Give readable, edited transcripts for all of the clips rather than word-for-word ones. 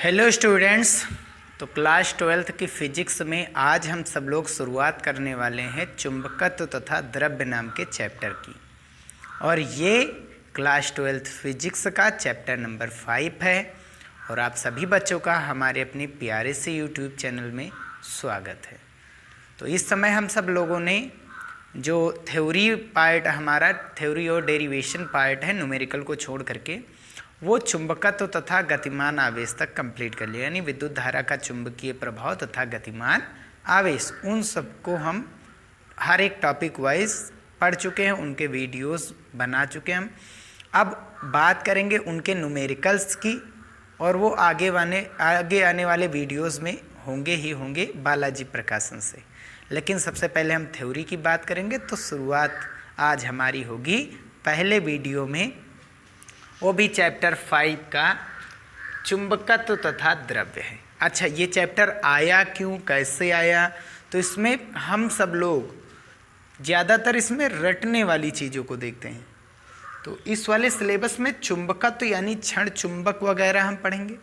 Hello students. तो class 12th की physics में आज हम सब लोग शुरुआत करने वाले हैं चुंबकत्व तथा द्रव्य नाम के चैप्टर की। और ये क्लास 12th फिजिक्स का चैप्टर नंबर 5 है। और आप सभी बच्चों का हमारे अपने प्यारे से यूट्यूब चैनल में स्वागत है। तो इस समय हम सब लोगों ने जो थ्योरी पार्ट, हमारा थ्योरी और डेरिवेशन पार्ट है न्यूमेरिकल को छोड़ करके, वो चुंबकत्व तथा गतिमान आवेश तक कंप्लीट कर लिया। यानी विद्युत धारा का चुंबकीय प्रभाव तथा गतिमान आवेश, उन सबको हम हर एक टॉपिक वाइज पढ़ चुके हैं, उनके वीडियोस बना चुके हैं हम। अब बात करेंगे उनके न्यूमेरिकल्स की, और वो आगे आने वाले वीडियोस में होंगे ही होंगे बालाजी प्रकाशन से। लेकिन सबसे पहले हम थ्योरी की बात करेंगे। तो शुरुआत आज हमारी होगी पहले वीडियो में, वो भी चैप्टर 5 का चुंबकत्व तथा द्रव्य है। अच्छा, ये चैप्टर आया क्यों, कैसे आया? तो इसमें हम सब लोग ज़्यादातर इसमें रटने वाली चीज़ों को देखते हैं। तो इस वाले सिलेबस में चुंबकत्व यानी क्षण चुंबक वगैरह हम पढ़ेंगे,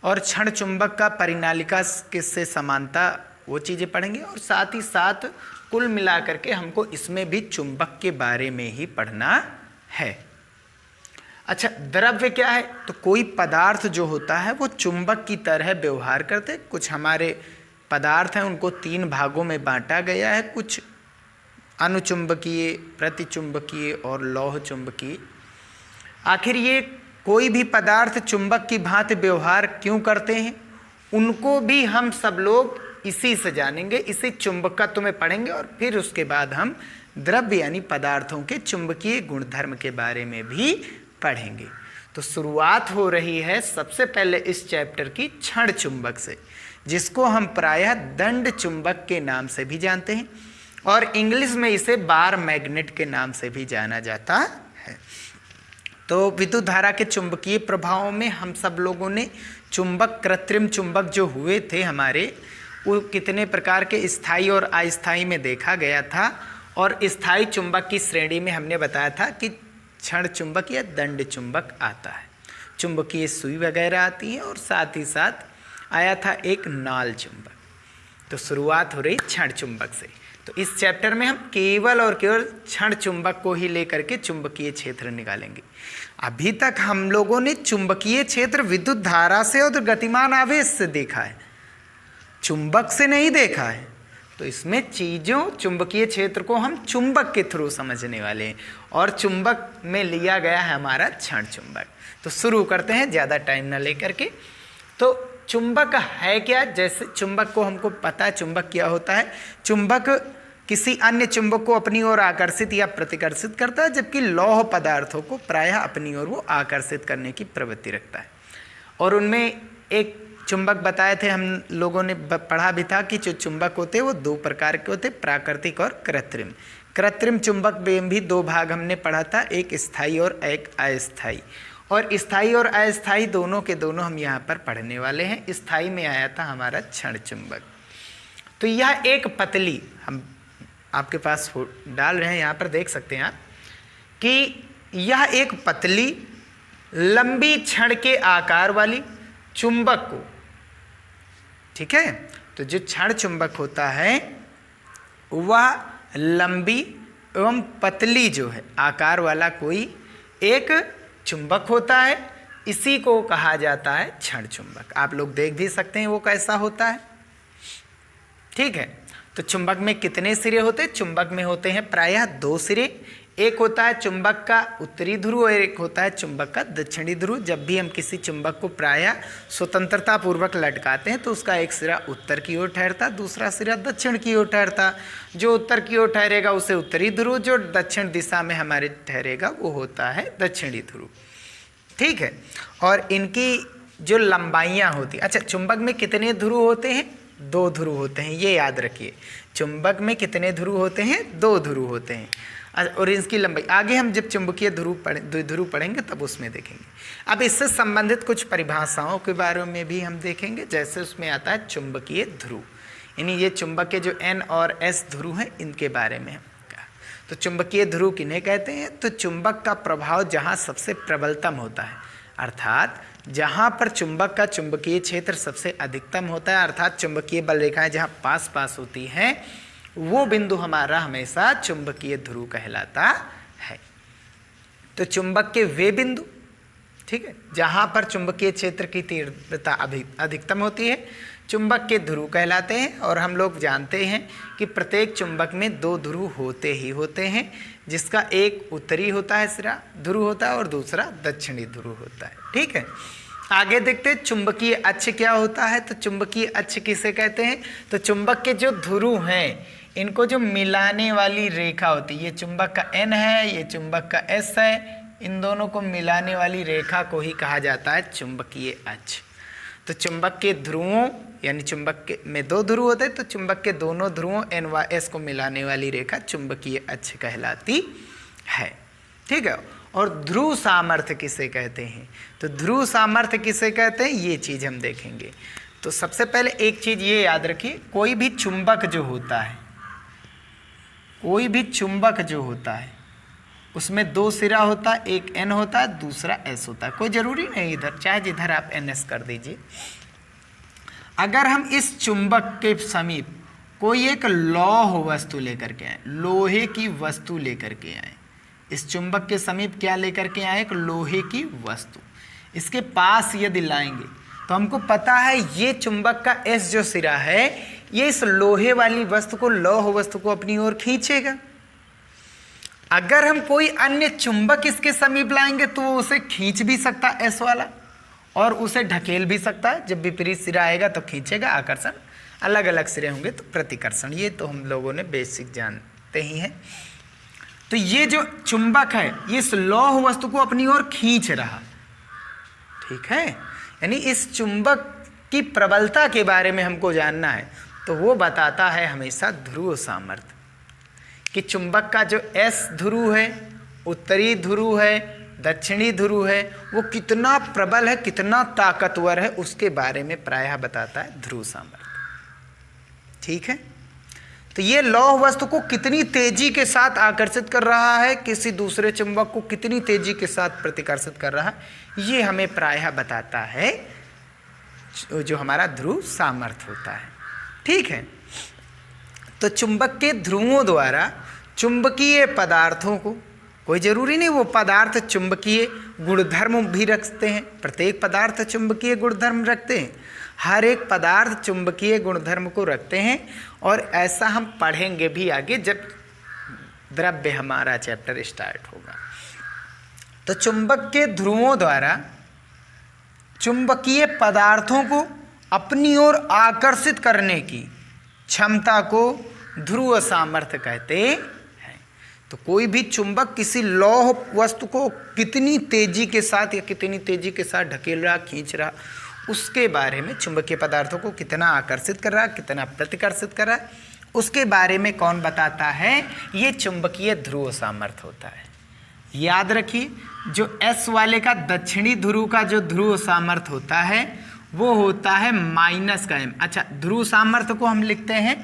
और क्षण चुंबक का परिनालिका किससे समानता, वो चीज़ें पढ़ेंगे। और साथ ही साथ कुल मिला करके हमको इसमें भी चुंबक के बारे में ही पढ़ना है। अच्छा, द्रव्य क्या है? तो कोई पदार्थ जो होता है वो चुंबक की तरह व्यवहार करते हैं। कुछ हमारे पदार्थ हैं, उनको 3 भागों में बांटा गया है, कुछ अनुचुंबकीय, प्रतिचुंबकीय और लौह चुंबकीय। आखिर ये कोई भी पदार्थ चुंबक की भांति व्यवहार क्यों करते हैं, उनको भी हम सब लोग इसी से जानेंगे, इसी चुंबकत्व में पढ़ेंगे। और फिर उसके बाद हम द्रव्य यानी पदार्थों के चुंबकीय गुणधर्म के बारे में भी पढ़ेंगे। तो शुरुआत हो रही है सबसे पहले इस चैप्टर की क्षण चुंबक से, जिसको हम प्रायः दंड चुंबक के नाम से भी जानते हैं, और इंग्लिश में इसे बार मैग्नेट के नाम से भी जाना जाता है। तो विद्युत धारा के चुंबकीय प्रभावों में हम सब लोगों ने चुंबक, कृत्रिम चुंबक जो हुए थे हमारे, वो कितने प्रकार के स्थायी और अस्थायी में देखा गया था। और स्थायी चुंबक की श्रेणी में हमने बताया था कि क्षण चुंबक या दंड चुंबक आता है, चुंबकीय सुई वगैरह आती है, और साथ ही साथ आया था एक नाल चुंबक। तो शुरुआत हो रही क्षण चुंबक से। तो इस चैप्टर में हम केवल और केवल क्षण चुंबक को ही लेकर के चुंबकीय क्षेत्र निकालेंगे। अभी तक हम लोगों ने चुंबकीय क्षेत्र विद्युत धारा से और गतिमान आवेश से देखा है, चुंबक से नहीं देखा है। तो इसमें चीज़ों, चुंबकीय क्षेत्र को हम चुंबक के थ्रू समझने वाले हैं, और चुंबक में लिया गया है हमारा क्षण चुंबक। तो शुरू करते हैं ज़्यादा टाइम ना लेकर के। तो चुंबक है क्या? जैसे चुंबक को हमको पता है चुंबक क्या होता है। चुंबक किसी अन्य चुंबक को अपनी ओर आकर्षित या प्रतिकर्षित करता है, जबकि लौह पदार्थों को प्रायः अपनी ओर वो आकर्षित करने की प्रवृत्ति रखता है। और उनमें एक चुंबक बताए थे हम लोगों ने, पढ़ा भी था कि जो चुंबक होते हैं वो 2 प्रकार के होते हैं, प्राकृतिक और कृत्रिम। कृत्रिम चुंबक में भी 2 भाग हमने पढ़ा था, एक स्थायी और एक अस्थायी। और स्थायी और अस्थायी दोनों के दोनों हम यहाँ पर पढ़ने वाले हैं। स्थायी में आया था हमारा क्षण चुंबक। तो यह एक पतली, हम आपके पास डाल रहे हैं, यहाँ पर देख सकते हैं आप कि यह एक पतली लंबी क्षण के आकार वाली चुंबक को, ठीक है, तो जो क्षण चुंबक होता है वह लंबी एवं पतली जो है आकार वाला कोई एक चुंबक होता है, इसी को कहा जाता है क्षण चुंबक। आप लोग देख भी सकते हैं वो कैसा होता है, ठीक है। तो चुंबक में कितने सिरे होते हैं? चुंबक में होते हैं प्रायः 2 सिरे। एक होता है चुंबक का उत्तरी ध्रुव और एक होता है चुंबक का दक्षिणी ध्रुव। जब भी हम किसी चुंबक को प्रायः स्वतंत्रता पूर्वक लटकाते हैं तो उसका एक सिरा उत्तर की ओर ठहरता, दूसरा सिरा दक्षिण की ओर ठहरता। जो उत्तर की ओर ठहरेगा उसे उत्तरी ध्रुव, जो दक्षिण दिशा में हमारे ठहरेगा वो होता है दक्षिणी ध्रुव, ठीक है। और इनकी जो लंबाइयाँ होती, अच्छा, चुंबक में कितने ध्रुव होते हैं? 2 ध्रुव होते हैं, ये याद रखिए। चुंबक में कितने ध्रुव होते हैं? 2 ध्रुव होते हैं। और इसकी लंबाई आगे हम जब चुंबकीय ध्रुव पढ़ेंगे तब उसमें देखेंगे। अब इससे संबंधित कुछ परिभाषाओं के बारे में भी हम देखेंगे। जैसे उसमें आता है चुंबकीय ध्रुव, यानी ये चुंबक के जो N और S ध्रुव हैं इनके बारे में। तो चुंबकीय ध्रुव किन्हें कहते हैं? तो चुंबक का प्रभाव जहाँ सबसे प्रबलतम होता है, अर्थात जहाँ पर चुंबक का चुंबकीय क्षेत्र सबसे अधिकतम होता है, अर्थात चुंबकीय बल रेखाएं जहाँ पास पास होती हैं, वो बिंदु हमारा हमेशा चुंबकीय ध्रुव कहलाता है। तो चुंबक के वे बिंदु, ठीक है, जहाँ पर चुंबकीय क्षेत्र की तीव्रता अधिकतम होती है, चुंबक के ध्रुव कहलाते हैं। और हम लोग जानते हैं कि प्रत्येक चुंबक में दो ध्रुव होते ही होते हैं, जिसका एक उत्तरी होता है सिरा ध्रुव होता है और दूसरा दक्षिणी ध्रुव होता है। ठीक है, आगे देखते हैं चुंबकीय अक्ष क्या होता है। तो चुंबकीय अक्ष किसे कहते हैं? तो चुंबक के जो ध्रुव हैं, इनको जो मिलाने वाली रेखा होती है, ये चुंबक का N है, ये चुंबक का S है, इन दोनों को मिलाने वाली रेखा को ही कहा जाता है चुंबकीय अक्ष। तो चुंबक के ध्रुवों यानी चुंबक के में दो ध्रुव होते हैं, तो चुंबक के दोनों ध्रुवों N व S को मिलाने वाली रेखा चुंबकीय अक्ष कहलाती है। ठीक है, और ध्रुव सामर्थ्य किसे कहते हैं? तो ध्रुव सामर्थ्य किसे कहते हैं, ये चीज़ हम देखेंगे। तो सबसे पहले एक चीज़ ये याद रखिए, कोई भी चुंबक जो होता है, कोई भी चुंबक जो होता है, उसमें दो सिरा होता है, एक N होता है, दूसरा S होता है। कोई ज़रूरी नहीं इधर, चाहे जिधर आप NS कर दीजिए। अगर हम इस चुंबक के समीप कोई एक लौह वस्तु लेकर के आए, लोहे की वस्तु लेकर के आए, इस चुंबक के समीप क्या लेकर के आए? एक लोहे की वस्तु। इसके पास यदि लाएंगे तो हमको पता है ये चुंबक का S जो सिरा है, ये इस लोहे वाली वस्तु को, लौह वस्तु को अपनी ओर खींचेगा। अगर हम कोई अन्य चुंबक इसके समीप लाएंगे तो वो उसे खींच भी सकता है S वाला, और उसे ढकेल भी सकता है। जब विपरीत सिरा आएगा तो खींचेगा, आकर्षण, अलग अलग सिरे होंगे तो प्रतिकर्षण। ये तो हम लोगों ने बेसिक जानते ही हैं। तो ये जो चुंबक है, ये इस लौह वस्तु को अपनी ओर खींच रहा, ठीक है, यानी इस चुंबक की प्रबलता के बारे में हमको जानना है, तो वो बताता है हमेशा ध्रुव सामर्थ्य, कि चुंबक का जो S ध्रुव है, उत्तरी ध्रुव है, दक्षिणी ध्रुव है, वो कितना प्रबल है, कितना ताकतवर है, उसके बारे में प्रायः बताता है ध्रुव सामर्थ्य। ठीक है, तो ये लौह वस्तु को कितनी तेजी के साथ आकर्षित कर रहा है, किसी दूसरे चुंबक को कितनी तेजी के साथ प्रतिकर्षित कर रहा है, ये हमें प्रायः बताता है जो हमारा ध्रुव सामर्थ्य होता है। ठीक है, तो चुंबक के ध्रुवों द्वारा चुंबकीय पदार्थों को, कोई ज़रूरी नहीं वो पदार्थ चुंबकीय गुणधर्म भी रखते हैं, प्रत्येक पदार्थ चुंबकीय गुणधर्म रखते हैं, हर एक पदार्थ चुंबकीय गुणधर्म को रखते हैं। और ऐसा हम पढ़ेंगे भी आगे जब द्रव्य हमारा चैप्टर स्टार्ट होगा। तो चुंबक के ध्रुवों द्वारा चुंबकीय पदार्थों को अपनी ओर आकर्षित करने की क्षमता को ध्रुव सामर्थ्य कहते हैं। तो कोई भी चुंबक किसी लौह वस्तु को कितनी तेजी के साथ या कितनी तेजी के साथ ढकेल रहा, खींच रहा, उसके बारे में, चुंबकीय पदार्थों को कितना आकर्षित कर रहा, कितना प्रतिकर्षित कर रहा, उसके बारे में कौन बताता है? ये चुंबकीय ध्रुव सामर्थ्य होता है। याद रखिए, जो S वाले का दक्षिणी ध्रुव का जो ध्रुव सामर्थ्य होता है वो होता है -m। अच्छा, ध्रुव सामर्थ्य को हम लिखते हैं,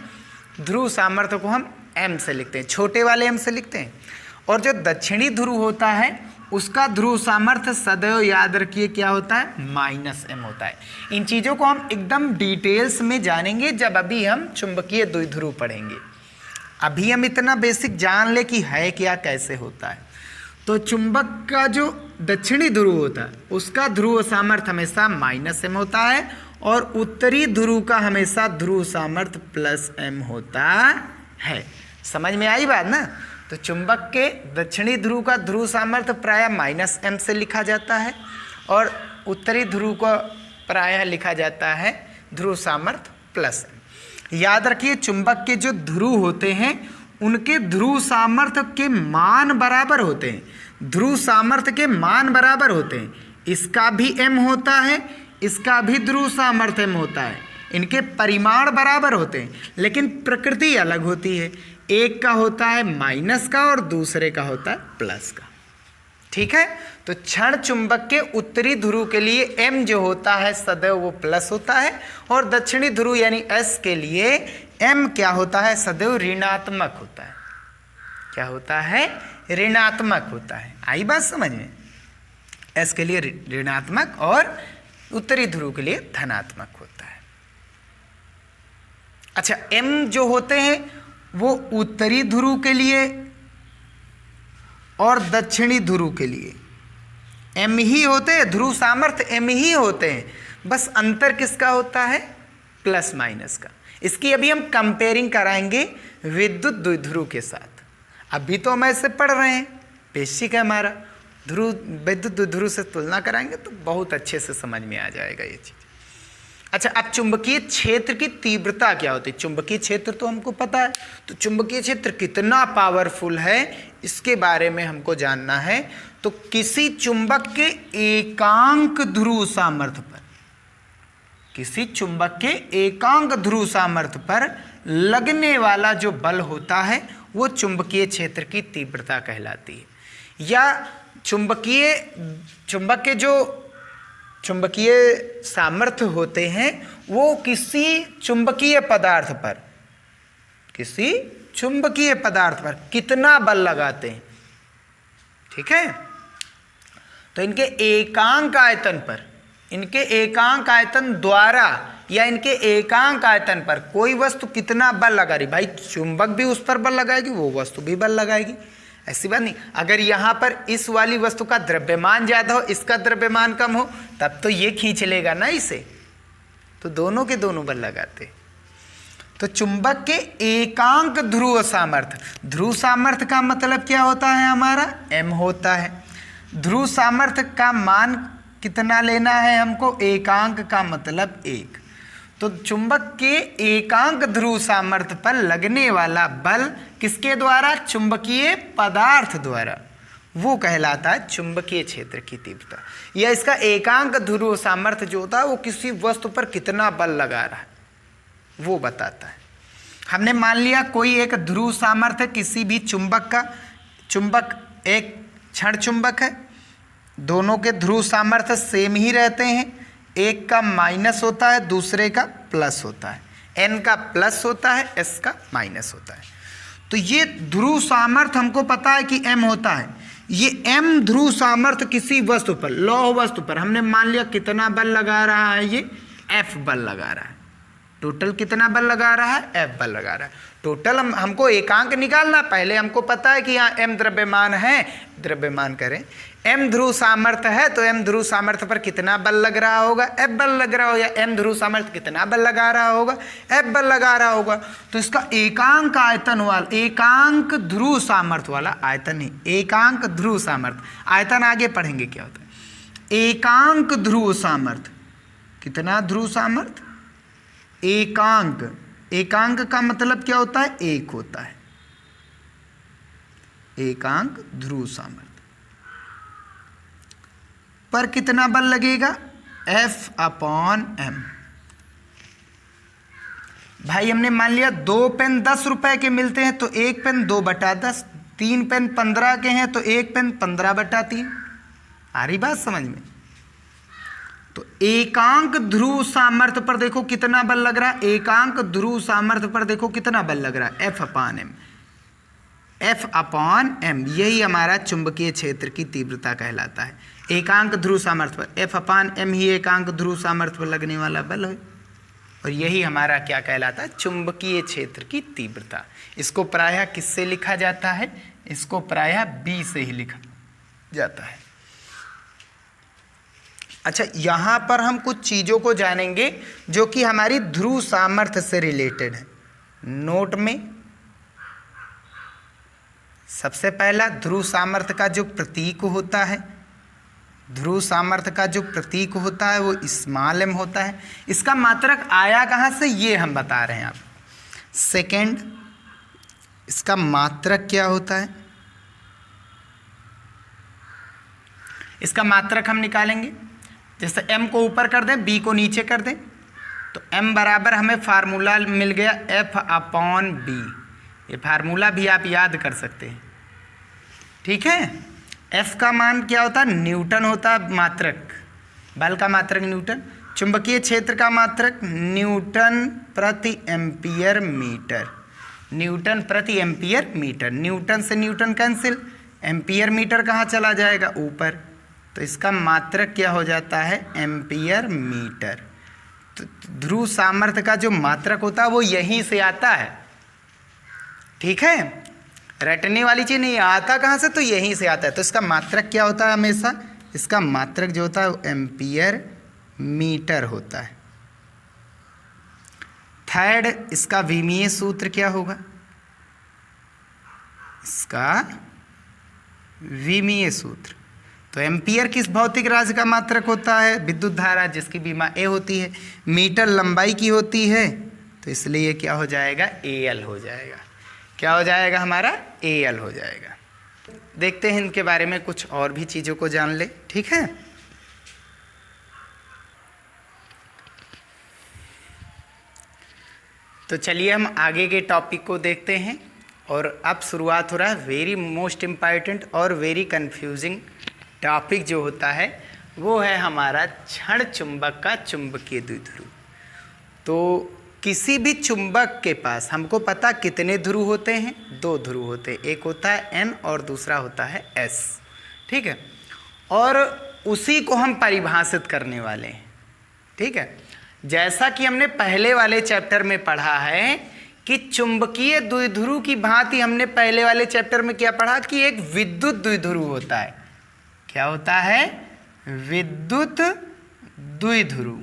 ध्रुव सामर्थ्य को हम M से लिखते हैं, छोटे वाले M से लिखते हैं। और जो दक्षिणी ध्रुव होता है उसका ध्रुव सामर्थ्य सदैव याद रखिए क्या होता है? -m होता है। इन चीज़ों को हम एकदम डिटेल्स में जानेंगे जब अभी हम चुंबकीय द्विध्रुव पढ़ेंगे। अभी हम इतना बेसिक जान ले कि है क्या, कैसे होता है। तो चुंबक का जो दक्षिणी ध्रुव होता है उसका ध्रुव सामर्थ्य हमेशा -m होता है, और उत्तरी ध्रुव का हमेशा ध्रुव सामर्थ्य +m होता है। समझ में आई बात ना? तो चुंबक के दक्षिणी ध्रुव का ध्रुव सामर्थ्य प्रायः -m से लिखा जाता है, और उत्तरी ध्रुव को प्रायः लिखा जाता है ध्रुव सामर्थ्य +m। याद रखिए, चुंबक के जो ध्रुव होते हैं उनके ध्रुव सामर्थ्य के मान बराबर होते हैं, ध्रुव सामर्थ्य के मान बराबर होते हैं। इसका भी m होता है, इसका भी ध्रुव सामर्थ्य m होता है, इनके परिमाण बराबर होते हैं, लेकिन प्रकृति अलग होती है। एक का होता है माइनस का और दूसरे का होता है प्लस का। ठीक है, तो क्षण चुंबक के उत्तरी ध्रुव के लिए m जो होता है सदैव वो प्लस होता है, और दक्षिणी ध्रुव यानी S के लिए m क्या होता है? सदैव ऋणात्मक होता है। क्या होता है? ऋणात्मक होता है। आई बात समझ में? एस के लिए ऋणात्मक और उत्तरी ध्रुव के लिए धनात्मक होता है। अच्छा, एम जो होते हैं वो उत्तरी ध्रुव के लिए और दक्षिणी ध्रुव के लिए एम ही होते हैं, ध्रुव सामर्थ्य एम ही होते हैं, बस अंतर किसका होता है, प्लस माइनस का। इसकी अभी हम कंपेयरिंग कराएंगे विद्युत द्विध्रुव के साथ। अभी तो हम ऐसे पढ़ रहे हैं, बेसिक है हमारा, ध्रुव विद्युत द्विध्रुव से तुलना कराएंगे तो बहुत अच्छे से समझ में आ जाएगा ये चीज़। अच्छा, अब चुंबकीय क्षेत्र की तीव्रता क्या होती है? चुंबकीय क्षेत्र तो हमको पता है, तो चुंबकीय क्षेत्र कितना पावरफुल है इसके बारे में हमको जानना है। तो किसी चुंबक के एकांक ध्रुव सामर्थ्य पर, किसी चुंबक के एकांक ध्रुव सामर्थ्य पर लगने वाला जो बल होता है वो चुंबकीय क्षेत्र की तीव्रता कहलाती है। या चुंबक के जो चुंबकीय सामर्थ्य होते हैं वो किसी चुंबकीय पदार्थ पर, किसी चुंबकीय पदार्थ पर कितना बल लगाते हैं, ठीक है। तो इनके एकांक आयतन पर, इनके एकांक आयतन द्वारा या इनके एकांक आयतन पर कोई वस्तु कितना बल लगा रही, भाई चुंबक भी उस पर बल लगाएगी, वो वस्तु भी बल लगाएगी, ऐसी बात नहीं। अगर यहाँ पर इस वाली वस्तु का द्रव्यमान ज़्यादा हो, इसका द्रव्यमान कम हो, तब तो ये खींच लेगा ना इसे, तो दोनों के दोनों बल लगाते। तो चुंबक के एकांक ध्रुव सामर्थ्य, ध्रुव सामर्थ्य का मतलब क्या होता है हमारा, एम होता है। ध्रुव सामर्थ्य का मान कितना लेना है हमको, एकांक का मतलब 1। तो चुंबक के एकांक ध्रुव सामर्थ्य पर लगने वाला बल किसके द्वारा, चुंबकीय पदार्थ द्वारा, वो कहलाता है चुंबकीय क्षेत्र की तीव्रता। या इसका एकांक ध्रुव सामर्थ्य जो होता है वो किसी वस्तु पर कितना बल लगा रहा है वो बताता है। हमने मान लिया कोई एक ध्रुव सामर्थ्य किसी भी चुंबक का, चुंबक एक क्षण चुंबक है, दोनों के ध्रुव सामर्थ्य सेम ही रहते हैं, एक का माइनस होता है दूसरे का प्लस होता है, एन का प्लस होता है एस का माइनस होता है। तो ये ध्रुव सामर्थ्य हमको पता है कि एम होता है। ये एम ध्रुव सामर्थ्य किसी वस्तु पर, लौह वस्तु पर हमने मान लिया कितना बल लगा रहा है, ये एफ बल लगा रहा है। टोटल कितना बल लगा रहा है, एफ बल लगा रहा है। टोटल हमको एकांक निकालना, पहले हमको पता है कि यहाँ एम द्रव्यमान है, द्रव्यमान करें, एम ध्रुव सामर्थ्य है तो एम ध्रुव सामर्थ्य पर कितना बल लग रहा होगा, एफ बल लग रहा होगा। एम ध्रुव सामर्थ्य कितना बल लगा रहा होगा, एफ बल लगा रहा होगा। तो इसका एकांक आयतन वाला, एकांक ध्रुव सामर्थ्य वाला आयतन ही, एकांक ध्रुव सामर्थ्य, आयतन आगे पढ़ेंगे क्या होता है। एकांक ध्रुव सामर्थ्य, कितना ध्रुव सामर्थ्य, एकांक, एकांक का मतलब क्या होता है, एक होता है, एकांक ध्रुव सामर्थ्य पर कितना बल लगेगा, F अपॉन m। भाई हमने मान लिया 2 पेन 10 रुपए के मिलते हैं तो एक पेन 2/10, 3 पेन 15 के हैं तो एक पेन 15/3। आ रही बात समझ में। तो एकांक ध्रुव सामर्थ्य पर देखो कितना बल लग रहा है, एकांक ध्रुव सामर्थ्य पर देखो कितना बल लग रहा है, F upon m, F upon m। यही हमारा चुंबकीय क्षेत्र की तीव्रता कहलाता है। एकांक ध्रुव सामर्थ्य पर F अपॉन m ही एकांक ध्रुव सामर्थ्य पर लगने वाला बल है, और यही हमारा क्या कहलाता है, चुंबकीय क्षेत्र की तीव्रता। इसको प्रायः किससे लिखा जाता है, इसको प्रायः B से ही लिखा जाता है। अच्छा, यहाँ पर हम कुछ चीज़ों को जानेंगे जो कि हमारी ध्रुव सामर्थ्य से रिलेटेड है। नोट में सबसे पहला ध्रुव सामर्थ्य का जो प्रतीक होता है, ध्रुव सामर्थ्य का जो प्रतीक होता है वो स्मॉल m होता है। इसका मात्रक आया कहाँ से, ये हम बता रहे हैं आप। सेकंड, इसका मात्रक क्या होता है, इसका मात्रक हम निकालेंगे। जैसे m को ऊपर कर दें, b को नीचे कर दें, तो m बराबर हमें फार्मूला मिल गया F अपॉन b। ये फार्मूला भी आप याद कर सकते हैं, ठीक है। F का मान क्या होता है, न्यूटन होता है मात्रक, बल का मात्रक न्यूटन। चुंबकीय क्षेत्र का मात्रक न्यूटन प्रति एम्पियर मीटर, न्यूटन प्रति एम्पियर मीटर। न्यूटन से न्यूटन कैंसिल, एम्पियर मीटर कहाँ चला जाएगा, ऊपर। तो इसका मात्रक क्या हो जाता है, एम्पियर मीटर। तो ध्रुव सामर्थ्य का जो मात्रक होता है वो यहीं से आता है, ठीक है, रटने वाली चीज़ नहीं, आता कहाँ से, तो यहीं से आता है। तो इसका मात्रक क्या होता है, हमेशा इसका मात्रक जो होता है वो एम्पियर मीटर होता है। थर्ड, इसका विमीय सूत्र क्या होगा, इसका विमीय सूत्र। तो एम्पियर किस भौतिक राशि का मात्रक होता है, विद्युत धारा, जिसकी विमा ए होती है, मीटर लंबाई की होती है, तो इसलिए क्या हो जाएगा, एल हो जाएगा। क्या हो जाएगा हमारा, एल हो जाएगा। देखते हैं इनके बारे में कुछ और भी चीज़ों को जान ले, ठीक है। तो चलिए हम आगे के टॉपिक को देखते हैं। और अब शुरुआत हो रहा है वेरी मोस्ट इम्पॉर्टेंट और वेरी कंफ्यूजिंग टॉपिक जो होता है वो है हमारा क्षण चुंबक का चुंबकीय द्विध्रुव। तो किसी भी चुंबक के पास हमको पता कितने ध्रुव होते हैं, 2 ध्रुव होते हैं, एक होता है N और दूसरा होता है S, ठीक है। और उसी को हम परिभाषित करने वाले हैं, ठीक है। जैसा कि हमने पहले वाले चैप्टर में पढ़ा है कि चुंबकीय द्विध्रुव की भांति हमने पहले वाले चैप्टर में क्या पढ़ा कि एक विद्युत द्विध्रुव होता है। क्या होता है, विद्युत द्विध्रुव।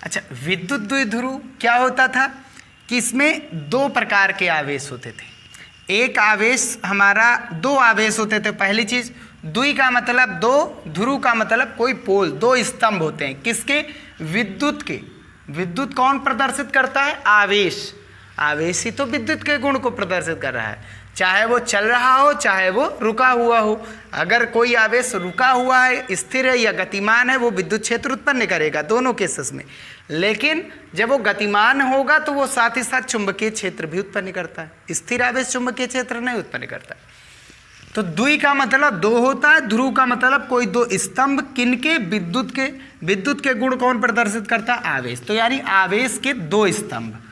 अच्छा, विद्युत द्विध्रुव क्या होता था कि इसमें 2 प्रकार के आवेश होते थे। एक आवेश हमारा 2 आवेश होते थे। पहली चीज, द्वि का मतलब 2, ध्रुव का मतलब कोई पोल, 2 स्तंभ होते हैं किसके, विद्युत के। विद्युत कौन प्रदर्शित करता है, आवेश। आवेश ही तो विद्युत के गुण को प्रदर्शित कर रहा है, चाहे वो चल रहा हो चाहे वो रुका हुआ हो। अगर कोई आवेश रुका हुआ है, स्थिर है या गतिमान है, वो विद्युत क्षेत्र उत्पन्न करेगा दोनों केसेस में। लेकिन जब वो गतिमान होगा तो वो साथ ही साथ चुंबकीय क्षेत्र भी उत्पन्न करता है। स्थिर आवेश चुंबकीय क्षेत्र नहीं उत्पन्न करता। तो द्वि का मतलब 2 होता है, ध्रुव का मतलब कोई 2 स्तंभ, किनके, विद्युत के। विद्युत के गुण कौन प्रदर्शित करता है, आवेश। तो यानी आवेश के 2 स्तंभ,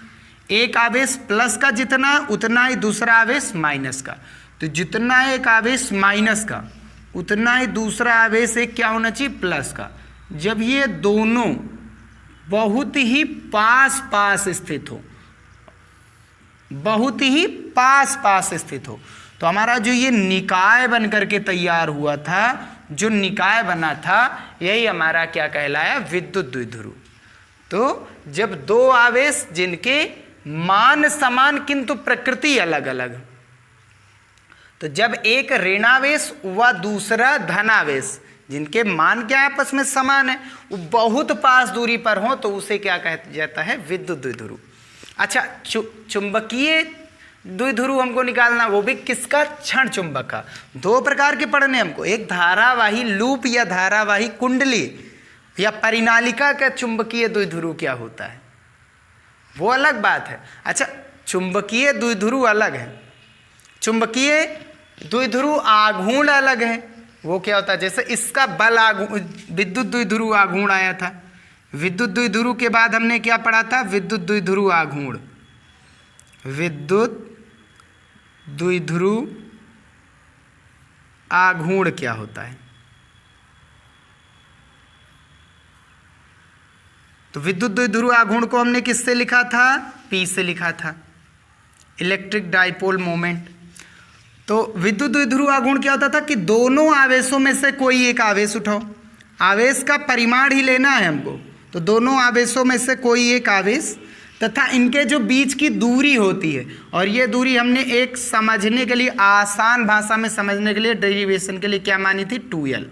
एक आवेश प्लस का जितना उतना ही दूसरा आवेश माइनस का। तो जितना एक आवेश माइनस का उतना ही दूसरा आवेश एक क्या होना चाहिए, प्लस का। जब ये दोनों बहुत ही पास पास स्थित हो, बहुत ही पास पास स्थित हो, तो हमारा जो ये निकाय बन करके तैयार हुआ था, जो निकाय बना था, यही हमारा क्या कहलाया, विद्युत द्विध्रुव। तो जब 2 आवेश जिनके मान समान किंतु प्रकृति अलग अलग, तो जब एक ऋणावेश व दूसरा धनावेश जिनके मान क्या आपस में समान है, वो बहुत पास दूरी पर हो, तो उसे क्या कहा जाता है, विद्युत द्विध्रुव। अच्छा, चुंबकीय द्विध्रुव हमको निकालना, वो भी किसका, क्षण चुंबक का। 2 प्रकार के पढ़ने हमको, एक धारावाही लूप या धारावाही कुंडली या परिनालिका का चुंबकीय द्विध्रुव क्या होता है, वो अलग बात है। अच्छा, चुंबकीय द्विध्रुव अलग है, चुंबकीय द्विध्रुव आघूर्ण अलग है। वो क्या होता है, जैसे इसका बल विद्युत द्विध्रुव आघूर्ण आया था। विद्युत द्विध्रुव के बाद हमने क्या पढ़ा था, विद्युत द्विध्रुव आघूर्ण। विद्युत द्विध्रुव आघूर्ण क्या होता है, तो विद्युत द्विध्रुव आघूर्ण को हमने किससे लिखा था, P से लिखा था, इलेक्ट्रिक डाइपोल मोमेंट। तो विद्युत द्विध्रुव आघूर्ण क्या होता था कि दोनों आवेशों में से कोई एक आवेश उठाओ, आवेश का परिमाण ही लेना है हमको, तो दोनों आवेशों में से कोई एक आवेश तथा इनके जो बीच की दूरी होती है, और ये दूरी हमने एक समझने के लिए, आसान भाषा में समझने के लिए, डेरिवेशन के लिए क्या मानी थी, 2L।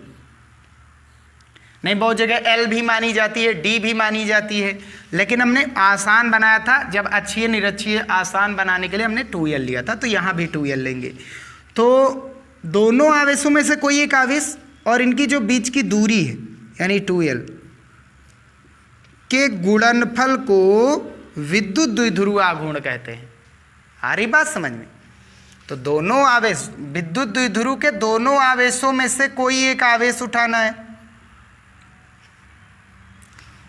नहीं, बहुत जगह L भी मानी जाती है, D भी मानी जाती है, लेकिन हमने आसान बनाया था। जब अच्छी निरक्षीय आसान बनाने के लिए हमने 2L लिया था, तो यहाँ भी 2L लेंगे। तो दोनों आवेशों में से कोई एक आवेश और इनकी जो बीच की दूरी है यानी 2L के गुणनफल को विद्युत द्विध्रुव आघूर्ण कहते हैं। आ रही बात समझ में। तो दोनों आवेश, विद्युत द्विध्रुव के दोनों आवेशों में से कोई एक आवेश उठाना है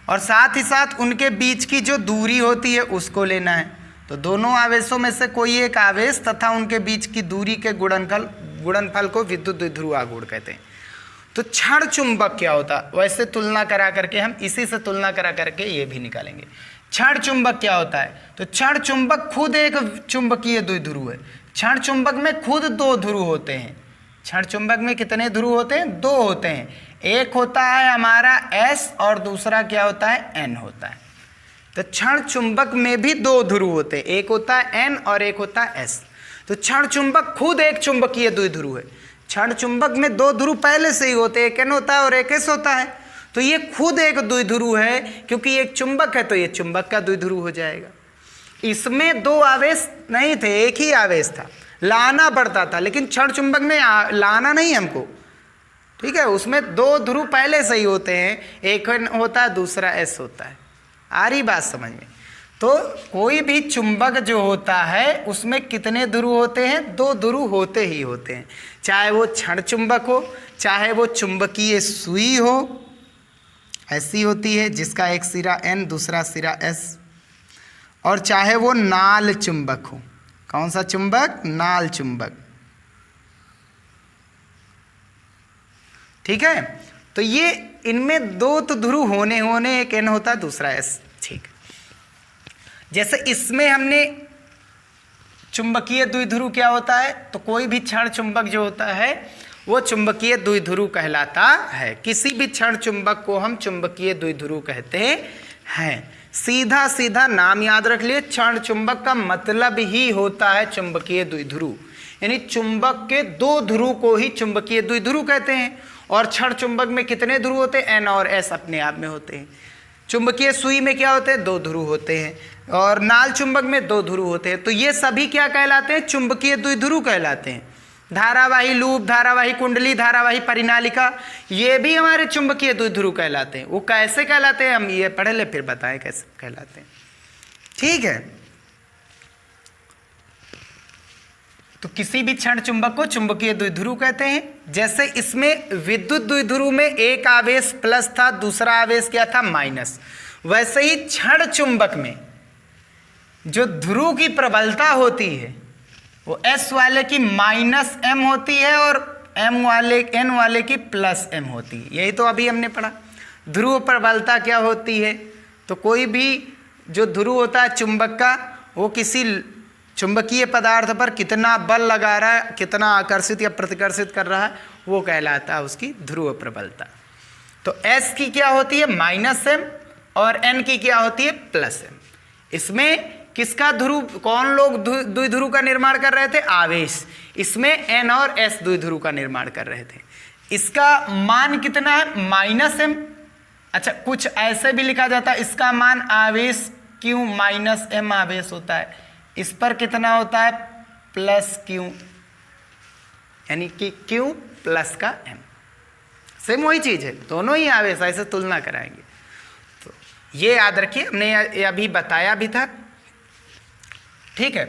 और साथ ही साथ उनके बीच की जो दूरी होती है उसको लेना है। तो दोनों आवेशों में से कोई एक आवेश तथा उनके बीच की दूरी के गुणनफल को विद्युत द्विध्रुव आघूर्ण कहते हैं। तो क्षण चुंबक क्या होता है, वैसे तुलना करा करके हम इसी से तुलना करा करके ये भी निकालेंगे। क्षण चुंबक क्या होता है, तो क्षण चुंबक खुद एक चुंबकीय द्विध्रुव है। क्षण चुंबक में खुद दो ध्रुव होते हैं। क्षण चुंबक में कितने ध्रुव होते हैं, दो होते हैं। एक होता है हमारा S और दूसरा क्या होता है, N होता है। तो क्षण चुंबक में भी दो ध्रुव होते हैं, एक होता है N और एक होता है S। तो क्षण चुंबक खुद एक चुंबकीय द्विध्रुव है। क्षण चुंबक में दो ध्रुव पहले से ही होते हैं, एक N होता है और एक S होता है। तो ये खुद एक द्विध्रुव है, क्योंकि एक चुंबक है तो ये चुंबक का द्विध्रुव हो जाएगा। इसमें दो आवेश नहीं थे, एक ही आवेश था, लाना पड़ता था, लेकिन क्षण चुंबक में लाना नहीं हमको, ठीक है। उसमें दो ध्रुव पहले से ही होते हैं, एक N होता है दूसरा S होता है। आ रही बात समझ में। तो कोई भी चुंबक जो होता है उसमें कितने ध्रुव होते हैं, दो ध्रुव होते ही होते हैं। चाहे वो क्षण चुंबक हो, चाहे वो चुंबकीय सुई हो, ऐसी होती है जिसका एक सिरा N दूसरा सिरा S, और चाहे वो नाल चुंबक हो। कौन सा चुंबक, नाल चुंबक, ठीक है। तो ये इनमें दो तो ध्रुव होने एक N होता है दूसरा S, ठीक। जैसे इसमें हमने चुंबकीय द्विध्रुव क्या होता है, तो कोई भी क्षण चुंबक जो होता है वो चुंबकीय द्विध्रुव कहलाता है। किसी भी क्षण चुंबक को हम चुंबकीय द्विध्रुव कहते हैं। सीधा सीधा नाम याद रख लिए, क्षण चुंबक का मतलब ही होता है चुंबकीय द्विध्रुव, यानी चुंबक के दो ध्रुव को ही चुंबकीय द्विध्रुव कहते हैं। और क्षण चुंबक में कितने ध्रुव होते हैं, N और S अपने आप में होते हैं। चुंबकीय सुई में क्या होते हैं, दो ध्रुव होते हैं, और नाल चुंबक में दो ध्रुव होते हैं। तो ये सभी क्या कहलाते हैं, चुंबकीय द्विध्रुव कहलाते हैं। धारावाही लूप, धारावाही कुंडली, धारावाही परिनालिका, ये भी हमारे चुंबकीय द्विध्रुव कहलाते हैं। वो कैसे कहलाते हैं हम ये पढ़े ले, फिर बताएं कैसे कहलाते हैं, ठीक है। तो किसी भी क्षण चुंबक को चुंबकीय द्विध्रुव कहते हैं। जैसे इसमें विद्युत द्विध्रुव में एक आवेश प्लस था, दूसरा आवेश क्या था, माइनस। वैसे ही क्षण चुंबक में जो ध्रुव की प्रबलता होती है वो S वाले की -m होती है और N वाले की +m होती है। यही तो अभी हमने पढ़ा। ध्रुव प्रबलता क्या होती है, तो कोई भी जो ध्रुव होता है चुंबक का, वो किसी चुंबकीय पदार्थ पर कितना बल लगा रहा है, कितना आकर्षित या प्रतिकर्षित कर रहा है, वो कहलाता है उसकी ध्रुव प्रबलता। तो S की क्या होती है, -m, और N की क्या होती है, +m। इसमें किसका ध्रुव, कौन लोग द्विध्रुव का निर्माण कर रहे थे, आवेश। इसमें N और S द्विध्रुव का निर्माण कर रहे थे। इसका मान कितना है, -m। अच्छा, कुछ ऐसे भी लिखा जाता है, इसका मान आवेश Q -m आवेश होता है। इस पर कितना होता है, +Q, यानी कि Q प्लस का M। सेम वही चीज़ है, दोनों ही आवेश, ऐसे तुलना कराएंगे। तो ये याद रखिए, हमने अभी बताया भी था, ठीक है।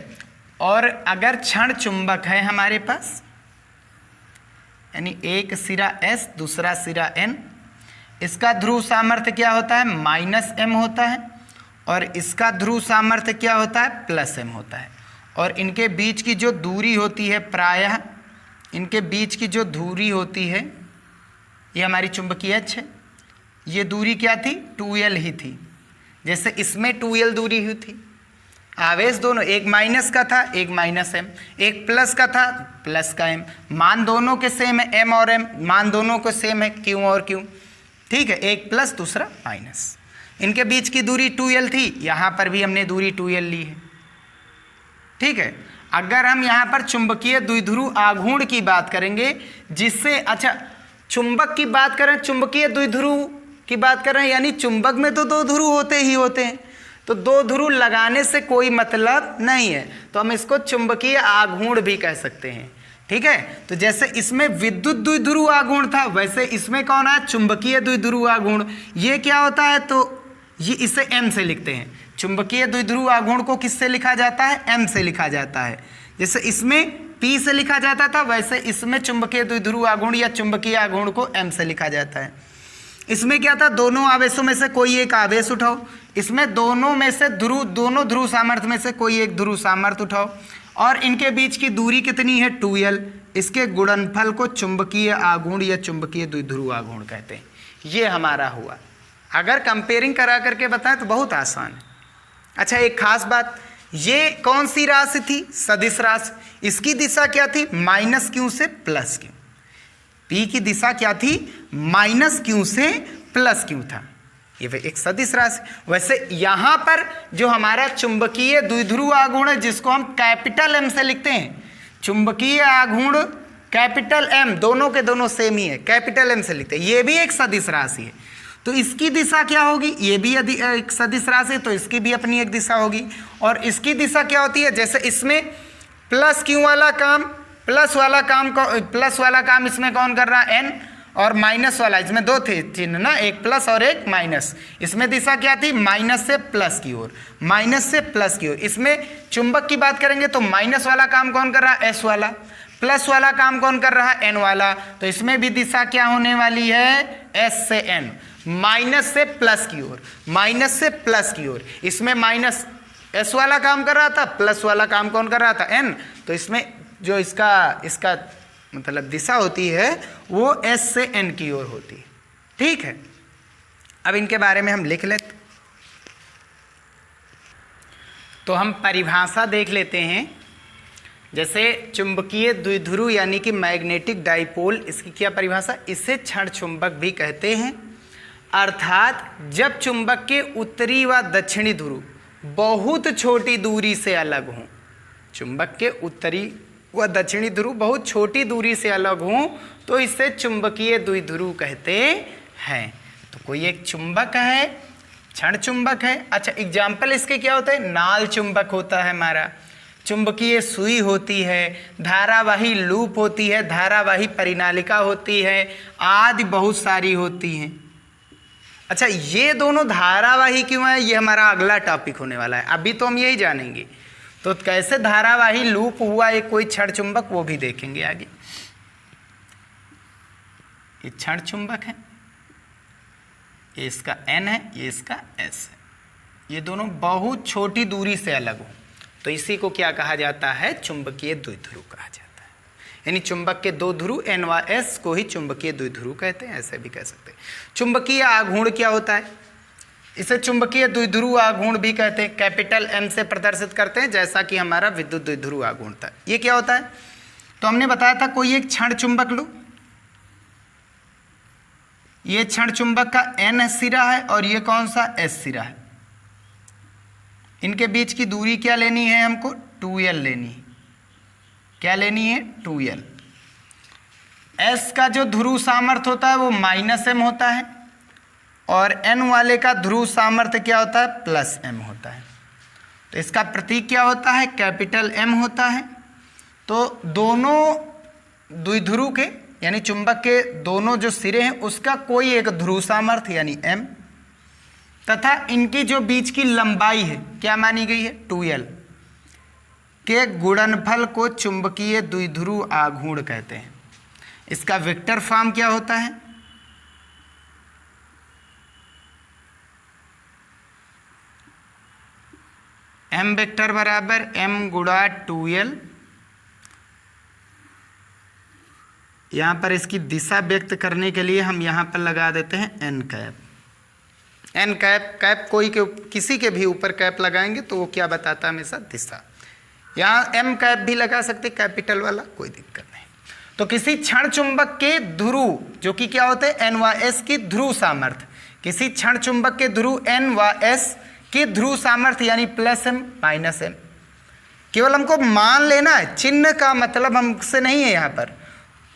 और अगर क्षण चुंबक है हमारे पास, यानी एक सिरा S दूसरा सिरा N, इसका ध्रुव सामर्थ्य क्या होता है, -m होता है, और इसका ध्रुव सामर्थ्य क्या होता है, +m होता है। और इनके बीच की जो दूरी होती है, प्रायः इनके बीच की जो दूरी होती है, ये हमारी चुंबकीय अक्ष है। ये दूरी क्या थी, 2l ही थी। जैसे इसमें 2l दूरी हुई थी, आवेश दोनों, एक माइनस का था, एक -m, एक प्लस का था, प्लस का m। मान दोनों के सेम है, m और m, मान दोनों को सेम है, q और q, ठीक है। एक प्लस दूसरा माइनस। इनके बीच की दूरी 2l थी, यहाँ पर भी हमने दूरी 2l ली है, ठीक है। अगर हम यहाँ पर चुंबकीय द्विध्रुव आघूर्ण की बात करेंगे, जिससे, अच्छा चुंबक की बात करें, चुंबकीय द्विध्रुव की बात कर रहे हैं, यानी चुंबक में तो दो ध्रुव होते ही होते हैं, तो दो ध्रुव लगाने से कोई मतलब नहीं है, तो हम इसको चुंबकीय आघूर्ण भी कह सकते हैं, ठीक है। तो जैसे इसमें विद्युत द्विध्रुव आघूर्ण था, वैसे इसमें कौन है, चुंबकीय द्विध्रुव आघूर्ण। ये क्या होता है, तो ये इसे m से लिखते हैं। चुंबकीय द्विध्रुव आघूर्ण को किससे लिखा जाता है, m से लिखा जाता है। जैसे इसमें P से लिखा जाता था, वैसे इसमें चुंबकीय द्विध्रुव आघूर्ण या चुंबकीय आघूर्ण को m से लिखा जाता है। इसमें क्या था, दोनों आवेशों में से कोई एक आवेश उठाओ, इसमें दोनों में से दोनों ध्रुव सामर्थ्य में से कोई एक ध्रुव सामर्थ्य उठाओ और इनके बीच की दूरी कितनी है 2l। इसके गुणनफल को चुंबकीय आघूर्ण या चुंबकीय द्विध्रुव आघूर्ण कहते हैं। ये हमारा हुआ। अगर कंपेयरिंग करा करके बताएं तो बहुत आसान है। अच्छा, एक खास बात, ये कौन सी राशि थी? सदिश राशि। इसकी दिशा क्या थी? -q से +q। P की दिशा क्या थी? -q से +q था। ये एक सदिश राशि। वैसे यहां पर जो हमारा चुंबकीय द्विध्रुव आघूर्ण है, जिसको हम कैपिटल M से लिखते हैं, चुंबकीय आघूर्ण कैपिटल M, दोनों के दोनों सेम ही है, कैपिटल M से लिखते हैं, ये भी एक सदिश राशि है। तो इसकी दिशा क्या होगी? ये भी यदि एक सदिश राशि है तो इसकी भी अपनी एक दिशा होगी। और इसकी दिशा क्या होती है? जैसे इसमें +q वाला काम, प्लस वाला काम इसमें कौन कर रहा है? n। और माइनस वाला, इसमें दो थे चिन्ह ना, एक प्लस और एक माइनस। इसमें दिशा क्या थी? माइनस से प्लस की ओर, माइनस से प्लस की ओर। इसमें चुंबक की बात करेंगे तो माइनस वाला काम कौन कर रहा है? S वाला। प्लस वाला काम कौन कर रहा है? N वाला। तो इसमें भी दिशा क्या होने वाली है? S से N, माइनस से प्लस की ओर, माइनस से प्लस की ओर। इसमें माइनस S वाला काम कर रहा था, प्लस वाला काम कौन कर रहा था? N। तो इसमें जो इसका मतलब दिशा होती है वो S से N की ओर होती है। ठीक है, अब इनके बारे में हम लिख लेते। तो हम परिभाषा देख लेते हैं। जैसे चुंबकीय द्विध्रुव यानी कि मैग्नेटिक डाइपोल, इसकी क्या परिभाषा? इसे क्षण चुंबक भी कहते हैं। अर्थात जब चुंबक के उत्तरी व दक्षिणी ध्रुव बहुत छोटी दूरी से अलग हों, चुंबक के उत्तरी व दक्षिणी ध्रुव बहुत छोटी दूरी से अलग हों तो इसे चुंबकीय द्विध्रुव कहते हैं। तो कोई एक चुंबक है, क्षण चुंबक है। अच्छा, एग्जाम्पल इसके क्या होता है? नाल चुंबक होता है हमारा, चुंबकीय सुई होती है, धारावाही लूप होती है, धारावाही परिनालिका होती है, आदि बहुत सारी होती हैं। अच्छा, ये दोनों धारावाही क्यों है? ये हमारा अगला टॉपिक होने वाला है, अभी तो हम यही जानेंगे। तो कैसे धारावाही लूप हुआ एक कोई क्षण चुंबक, वो भी देखेंगे आगे। ये क्षण चुंबक है, ये इसका N है, ये इसका S है। ये दोनों बहुत छोटी दूरी से अलग हो तो इसी को क्या कहा जाता है? चुंबकीय द्विध्रुव कहा जाता है। यानी चुंबक के दो ध्रुव N व S को ही चुंबकीय द्विध्रुव कहते हैं, ऐसे भी कह सकते हैं। चुंबकीय आघूर्ण क्या होता है? इसे चुंबकीय द्विध्रुव आघूर्ण भी कहते हैं। कैपिटल M से प्रदर्शित करते हैं, जैसा कि हमारा विद्युत द्विध्रुव आघूर्ण था। ये क्या होता है? तो हमने बताया था कोई एक क्षण चुंबक लो, ये क्षण चुंबक का N सिरा है और ये कौन सा? S सिरा है। इनके बीच की दूरी क्या लेनी है हमको? 2l लेनी है। क्या लेनी है? 2l। S का जो ध्रुव सामर्थ्य होता है वो -m होता है और N वाले का ध्रुव सामर्थ्य क्या होता है? +m होता है। तो इसका प्रतीक क्या होता है? कैपिटल M होता है। तो दोनों द्विध्रुव के यानी चुंबक के दोनों जो सिरे हैं उसका कोई एक ध्रुव सामर्थ्य यानी M तथा इनकी जो बीच की लंबाई है क्या मानी गई है? 2l के गुणनफल को चुंबकीय द्विध्रुव आघूर्ण कहते हैं। इसका वेक्टर फॉर्म क्या होता है? M वेक्टर बराबर M गुणा 2l। यहाँ पर इसकी दिशा व्यक्त करने के लिए हम यहाँ पर लगा देते हैं n कैप। n कैप कोई के किसी के भी ऊपर कैप लगाएंगे तो वो क्या बताता है? हमेशा दिशा। यहाँ m कैप भी लगा सकते, कैपिटल वाला, कोई दिक्कत नहीं। तो किसी क्षण चुंबक के ध्रुव जो कि क्या होते हैं? N व S की ध्रुव सामर्थ्य, किसी क्षण चुंबक के ध्रुव N व S की ध्रुव सामर्थ्य यानी +m -m। केवल हमको मान लेना है, चिन्ह का मतलब हमसे नहीं है यहाँ पर।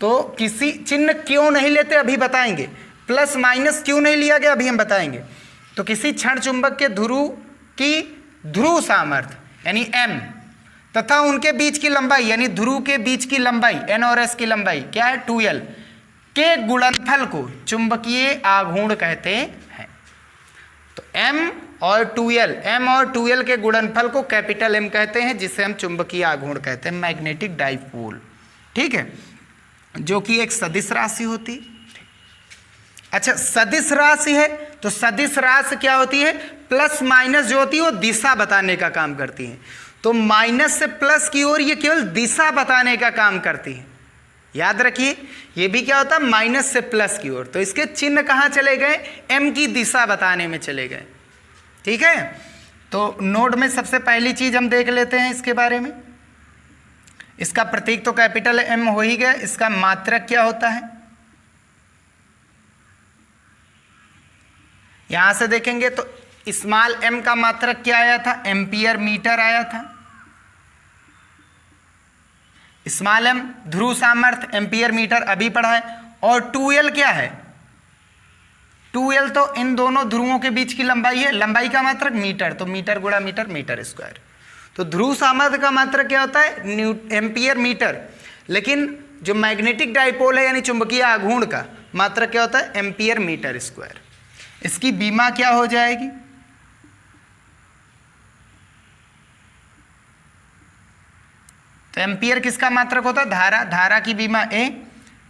तो किसी चिन्ह क्यों नहीं लेते अभी बताएंगे, प्लस माइनस क्यों नहीं लिया गया अभी हम बताएंगे। तो किसी क्षण चुंबक के ध्रुव की ध्रुव सामर्थ्य यानी m तथा उनके बीच की लंबाई यानी ध्रुव के बीच की लंबाई n और s की लंबाई क्या है? 2l के गुणनफल को चुंबकीय आघूर्ण कहते हैं। तो m और 2l के गुणनफल को कैपिटल M कहते हैं, जिसे हम चुंबकीय आघूर्ण कहते हैं, मैग्नेटिक डाइपोल। ठीक है, जो कि एक सदिश राशि होती। अच्छा, सदिश राशि है तो सदिश राशि क्या होती है? प्लस माइनस जो होती है वो दिशा बताने का काम करती है। तो माइनस से प्लस की ओर ये केवल दिशा बताने का काम करती है। याद रखिए, ये भी क्या होता है? माइनस से प्लस की ओर। तो इसके चिन्ह कहाँ चले गए? एम की दिशा बताने में चले गए। ठीक है, तो नोट में सबसे पहली चीज हम देख लेते हैं इसके बारे में। इसका प्रतीक तो कैपिटल एम हो ही गया। इसका मात्रक क्या होता है? यहां से देखेंगे तो स्मॉल एम का मात्रक क्या आया था? एम्पियर मीटर आया था। स्मॉल एम ध्रुव सामर्थ्य, एम्पियर मीटर अभी पढ़ा है। और 2l क्या है? 2l तो इन दोनों ध्रुवों के बीच की लंबाई है। लंबाई का मात्रक मीटर, तो मीटर गुणा मीटर, मीटर स्क्वायर। तो ध्रुव सामर्थ्य का मात्रक क्या होता है? Ampere metre. लेकिन जो मैग्नेटिक डाइपोल है यानी चुंबकीय आघूर्ण का मात्रक क्या होता है? Ampere metre square. इसकी बीमा क्या हो जाएगी? तो एम्पियर किसका मात्रक होता है? धारा। धारा की बीमा ए।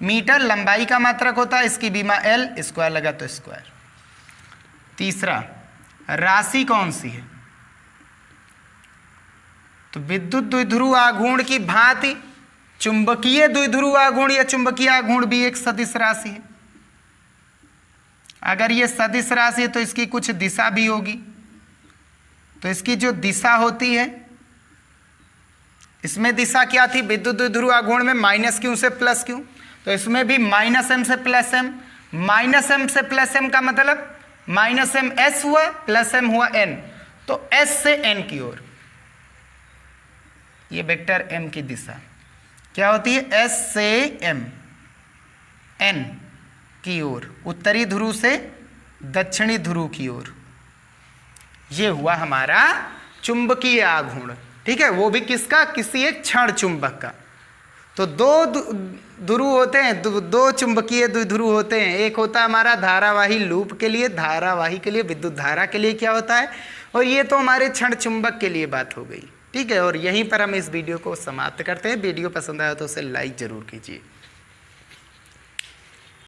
मीटर लंबाई का मात्रक होता है, इसकी बीमा एल। स्क्वायर लगा तो स्क्वायर। तीसरा, राशि कौन सी है? तो विद्युत द्विध्रुव आघूर्ण की भांति चुंबकीय द्विध्रुव आघूर्ण या चुंबकीय आघूर्ण भी एक सदिश राशि है। अगर ये सदिश राशि है तो इसकी कुछ दिशा भी होगी। तो इसकी जो दिशा होती है, इसमें दिशा क्या थी? विद्युत द्विध्रुव आघूर्ण में माइनस क्यू से प्लस क्यू। तो इसमें भी माइनस एम से प्लस एम। माइनस एम से प्लस एम का मतलब माइनस एम एस हुआ, प्लस एम हुआ एन। तो एस से एन की ओर ये वेक्टर एम की दिशा क्या होती है? एस से एम, एन की ओर, उत्तरी ध्रुव से दक्षिणी ध्रुव की ओर। ये हुआ हमारा चुंबकीय आघूर्ण। ठीक है, वो भी किसका? किसी एक क्षण चुंबक का। तो दो ध्रुव होते हैं, दो चुंबकीय द्विध्रुव होते हैं। एक होता है हमारा धारावाही लूप के लिए, धारावाही के लिए, विद्युत धारा के लिए क्या होता है, और ये तो हमारे क्षण चुंबक के लिए बात हो गई। ठीक है, और यहीं पर हम इस वीडियो को समाप्त करते हैं। वीडियो पसंद आया तो उसे लाइक जरूर कीजिए।